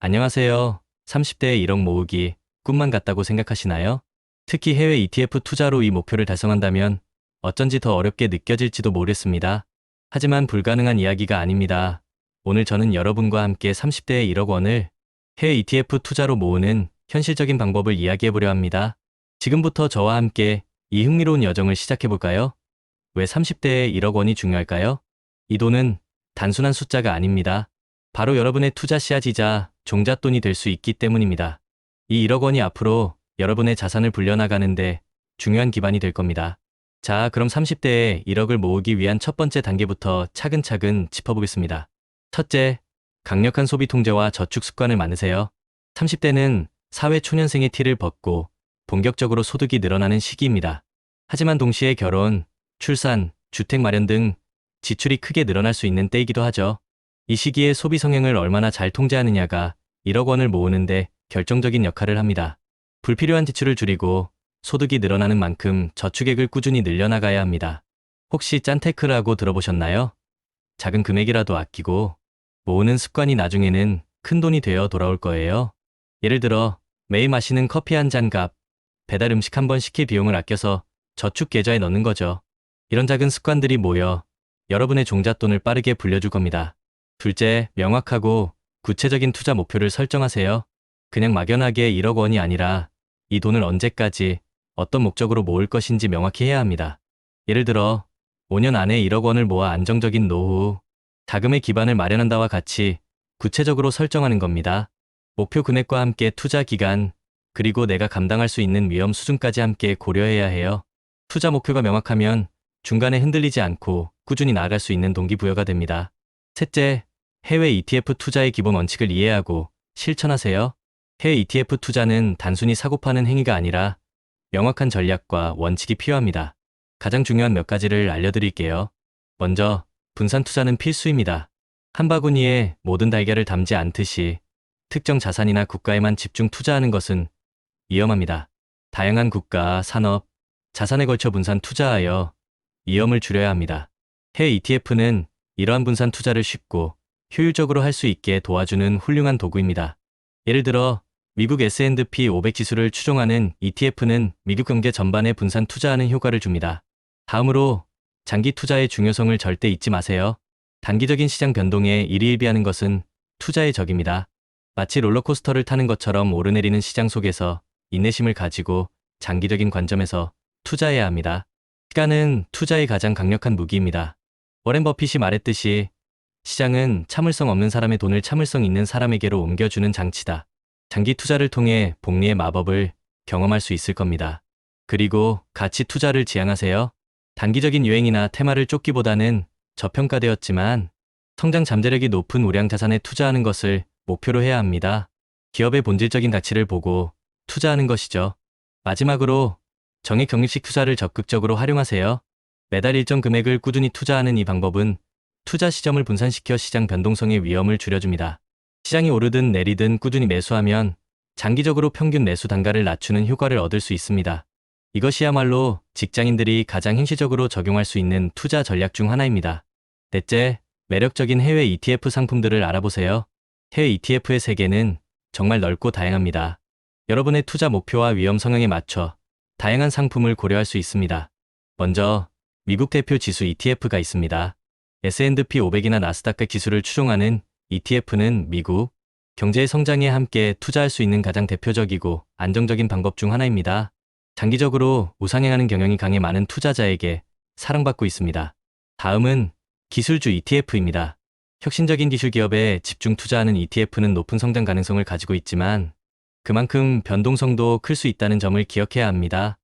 안녕하세요. 30대의 1억 모으기 꿈만 같다고 생각하시나요? 특히 해외 ETF 투자로 이 목표를 달성한다면 어쩐지 더 어렵게 느껴질지도 모르겠습니다. 하지만 불가능한 이야기가 아닙니다. 오늘 저는 여러분과 함께 30대의 1억 원을 해외 ETF 투자로 모으는 현실적인 방법을 이야기해보려 합니다. 지금부터 저와 함께 이 흥미로운 여정을 시작해볼까요? 왜 30대의 1억 원이 중요할까요? 이 돈은 단순한 숫자가 아닙니다. 바로 여러분의 투자 씨앗이자 종잣돈이 될 수 있기 때문입니다. 이 1억 원이 앞으로 여러분의 자산을 불려나가는데 중요한 기반이 될 겁니다. 자, 그럼 30대에 1억을 모으기 위한 첫 번째 단계부터 차근차근 짚어보겠습니다. 첫째, 강력한 소비 통제와 저축 습관을 만드세요. 30대는 사회 초년생의 티를 벗고 본격적으로 소득이 늘어나는 시기입니다. 하지만 동시에 결혼, 출산, 주택 마련 등 지출이 크게 늘어날 수 있는 때이기도 하죠. 이 시기에 소비 성향을 얼마나 잘 통제하느냐가 1억 원을 모으는데 결정적인 역할을 합니다. 불필요한 지출을 줄이고 소득이 늘어나는 만큼 저축액을 꾸준히 늘려나가야 합니다. 혹시 짠테크라고 들어보셨나요? 작은 금액이라도 아끼고 모으는 습관이 나중에는 큰 돈이 되어 돌아올 거예요. 예를 들어 매일 마시는 커피 한 잔 값, 배달 음식 한 번 시킬 비용을 아껴서 저축 계좌에 넣는 거죠. 이런 작은 습관들이 모여 여러분의 종잣돈을 빠르게 불려줄 겁니다. 둘째, 명확하고 구체적인 투자 목표를 설정하세요. 그냥 막연하게 1억 원이 아니라 이 돈을 언제까지 어떤 목적으로 모을 것인지 명확히 해야 합니다. 예를 들어 5년 안에 1억 원을 모아 안정적인 노후, 자금의 기반을 마련한다와 같이 구체적으로 설정하는 겁니다. 목표 금액과 함께 투자 기간, 그리고 내가 감당할 수 있는 위험 수준까지 함께 고려해야 해요. 투자 목표가 명확하면 중간에 흔들리지 않고 꾸준히 나아갈 수 있는 동기부여가 됩니다. 셋째, 해외 ETF 투자의 기본 원칙을 이해하고 실천하세요. 해외 ETF 투자는 단순히 사고 파는 행위가 아니라 명확한 전략과 원칙이 필요합니다. 가장 중요한 몇 가지를 알려드릴게요. 먼저, 분산 투자는 필수입니다. 한 바구니에 모든 달걀을 담지 않듯이 특정 자산이나 국가에만 집중 투자하는 것은 위험합니다. 다양한 국가, 산업, 자산에 걸쳐 분산 투자하여 위험을 줄여야 합니다. 해외 ETF는 이러한 분산 투자를 쉽고 효율적으로 할 수 있게 도와주는 훌륭한 도구입니다. 예를 들어 미국 S&P 500 지수를 추종하는 ETF는 미국 경제 전반에 분산 투자하는 효과를 줍니다. 다음으로 장기 투자의 중요성을 절대 잊지 마세요. 단기적인 시장 변동에 일희일비하는 것은 투자의 적입니다. 마치 롤러코스터를 타는 것처럼 오르내리는 시장 속에서 인내심을 가지고 장기적인 관점에서 투자해야 합니다. 시간은 투자의 가장 강력한 무기입니다. 워렌 버핏이 말했듯이 시장은 참을성 없는 사람의 돈을 참을성 있는 사람에게로 옮겨주는 장치다. 장기 투자를 통해 복리의 마법을 경험할 수 있을 겁니다. 그리고 가치 투자를 지향하세요. 단기적인 유행이나 테마를 쫓기보다는 저평가되었지만 성장 잠재력이 높은 우량 자산에 투자하는 것을 목표로 해야 합니다. 기업의 본질적인 가치를 보고 투자하는 것이죠. 마지막으로 정액 적립식 투자를 적극적으로 활용하세요. 매달 일정 금액을 꾸준히 투자하는 이 방법은 투자 시점을 분산시켜 시장 변동성의 위험을 줄여줍니다. 시장이 오르든 내리든 꾸준히 매수하면 장기적으로 평균 매수 단가를 낮추는 효과를 얻을 수 있습니다. 이것이야말로 직장인들이 가장 현실적으로 적용할 수 있는 투자 전략 중 하나입니다. 넷째, 매력적인 해외 ETF 상품들을 알아보세요. 해외 ETF의 세계는 정말 넓고 다양합니다. 여러분의 투자 목표와 위험 성향에 맞춰 다양한 상품을 고려할 수 있습니다. 먼저 미국 대표 지수 ETF가 있습니다. S&P 500이나 나스닥 100 지수를 추종하는 ETF는 미국 경제의 성장에 함께 투자할 수 있는 가장 대표적이고 안정적인 방법 중 하나입니다. 장기적으로 우상향하는 경영이 강해 많은 투자자에게 사랑받고 있습니다. 다음은 기술주 ETF입니다. 혁신적인 기술 기업에 집중 투자하는 ETF는 높은 성장 가능성을 가지고 있지만 그만큼 변동성도 클 수 있다는 점을 기억해야 합니다.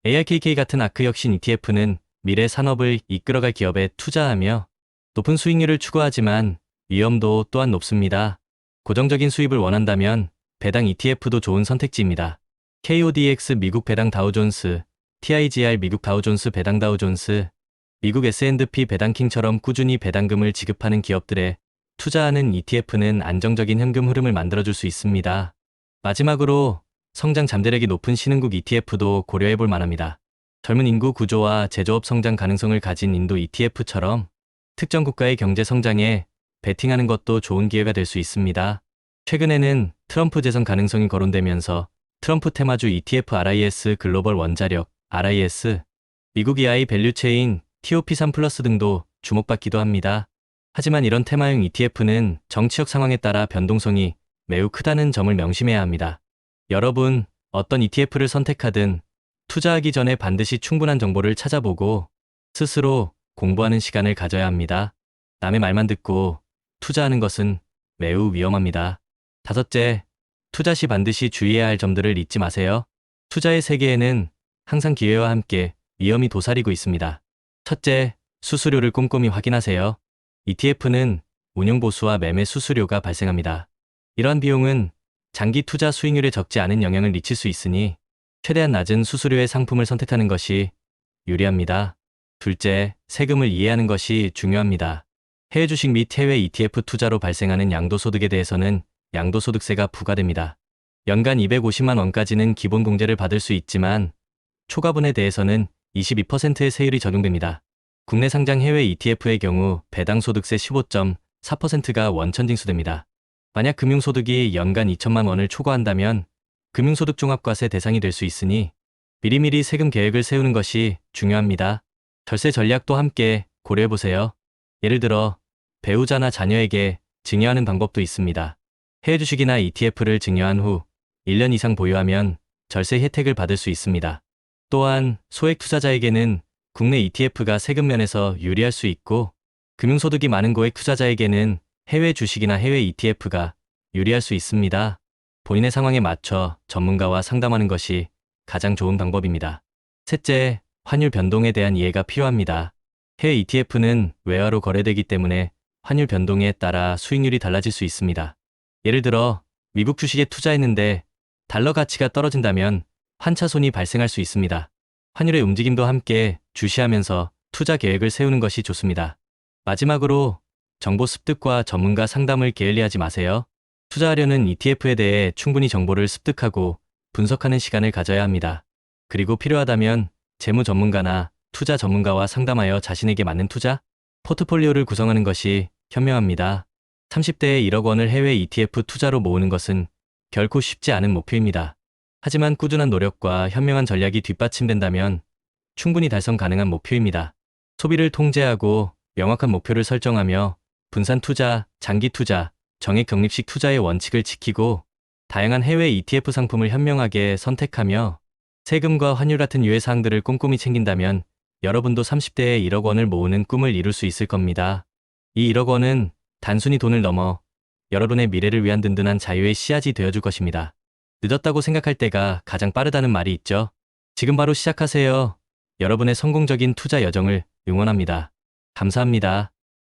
ARKK 같은 아크 혁신 ETF는 미래 산업을 이끌어갈 기업에 투자하며 높은 수익률을 추구하지만 위험도 또한 높습니다. 고정적인 수입을 원한다면 배당 ETF도 좋은 선택지입니다. KODX 미국 배당 다우존스, TIGR 미국 다우존스 배당 다우존스, 미국 S&P 배당킹처럼 꾸준히 배당금을 지급하는 기업들에 투자하는 ETF는 안정적인 현금 흐름을 만들어줄 수 있습니다. 마지막으로 성장 잠재력이 높은 신흥국 ETF도 고려해볼 만합니다. 젊은 인구 구조와 제조업 성장 가능성을 가진 인도 ETF처럼 특정 국가의 경제 성장에 베팅하는 것도 좋은 기회가 될 수 있습니다. 최근에는 트럼프 재선 가능성이 거론되면서 트럼프 테마주 ETF RIS 글로벌 원자력 RIS, 미국 EI 밸류체인 TOP3 플러스 등도 주목받기도 합니다. 하지만 이런 테마형 ETF는 정치적 상황에 따라 변동성이 매우 크다는 점을 명심해야 합니다. 여러분, 어떤 ETF를 선택하든 투자하기 전에 반드시 충분한 정보를 찾아보고 스스로 공부하는 시간을 가져야 합니다. 남의 말만 듣고 투자하는 것은 매우 위험합니다. 다섯째, 투자 시 반드시 주의해야 할 점들을 잊지 마세요. 투자의 세계에는 항상 기회와 함께 위험이 도사리고 있습니다. 첫째, 수수료를 꼼꼼히 확인하세요. ETF는 운용보수와 매매 수수료가 발생합니다. 이러한 비용은 장기 투자 수익률에 적지 않은 영향을 미칠 수 있으니 최대한 낮은 수수료의 상품을 선택하는 것이 유리합니다. 둘째, 세금을 이해하는 것이 중요합니다. 해외 주식 및 해외 ETF 투자로 발생하는 양도소득에 대해서는 양도소득세가 부과됩니다. 연간 250만 원까지는 기본공제를 받을 수 있지만 초과분에 대해서는 22%의 세율이 적용됩니다. 국내 상장 해외 ETF의 경우 배당 소득세 15.4%가 원천 징수됩니다. 만약 금융소득이 연간 2천만 원을 초과한다면 금융소득 종합과세 대상이 될 수 있으니 미리미리 세금 계획을 세우는 것이 중요합니다. 절세 전략도 함께 고려해보세요. 예를 들어 배우자나 자녀에게 증여하는 방법도 있습니다. 해외 주식이나 ETF를 증여한 후 1년 이상 보유하면 절세 혜택을 받을 수 있습니다. 또한 소액 투자자에게는 국내 ETF가 세금 면에서 유리할 수 있고 금융소득이 많은 고액 투자자에게는 해외 주식이나 해외 ETF가 유리할 수 있습니다. 본인의 상황에 맞춰 전문가와 상담하는 것이 가장 좋은 방법입니다. 셋째, 환율 변동에 대한 이해가 필요합니다. 해외 ETF는 외화로 거래되기 때문에 환율 변동에 따라 수익률이 달라질 수 있습니다. 예를 들어 미국 주식에 투자했는데 달러 가치가 떨어진다면 환차손이 발생할 수 있습니다. 환율의 움직임도 함께 주시하면서 투자 계획을 세우는 것이 좋습니다. 마지막으로 정보 습득과 전문가 상담을 게을리하지 마세요. 투자하려는 ETF에 대해 충분히 정보를 습득하고 분석하는 시간을 가져야 합니다. 그리고 필요하다면 재무 전문가나 투자 전문가와 상담하여 자신에게 맞는 투자 포트폴리오를 구성하는 것이 현명합니다. 30대에 1억 원을 해외 ETF 투자로 모으는 것은 결코 쉽지 않은 목표입니다. 하지만 꾸준한 노력과 현명한 전략이 뒷받침된다면 충분히 달성 가능한 목표입니다. 소비를 통제하고 명확한 목표를 설정하며 분산 투자, 장기 투자, 정액 적립식 투자의 원칙을 지키고 다양한 해외 ETF 상품을 현명하게 선택하며 세금과 환율 같은 유해 사항들을 꼼꼼히 챙긴다면 여러분도 30대에 1억 원을 모으는 꿈을 이룰 수 있을 겁니다. 이 1억 원은 단순히 돈을 넘어 여러분의 미래를 위한 든든한 자유의 씨앗이 되어줄 것입니다. 늦었다고 생각할 때가 가장 빠르다는 말이 있죠. 지금 바로 시작하세요. 여러분의 성공적인 투자 여정을 응원합니다. 감사합니다.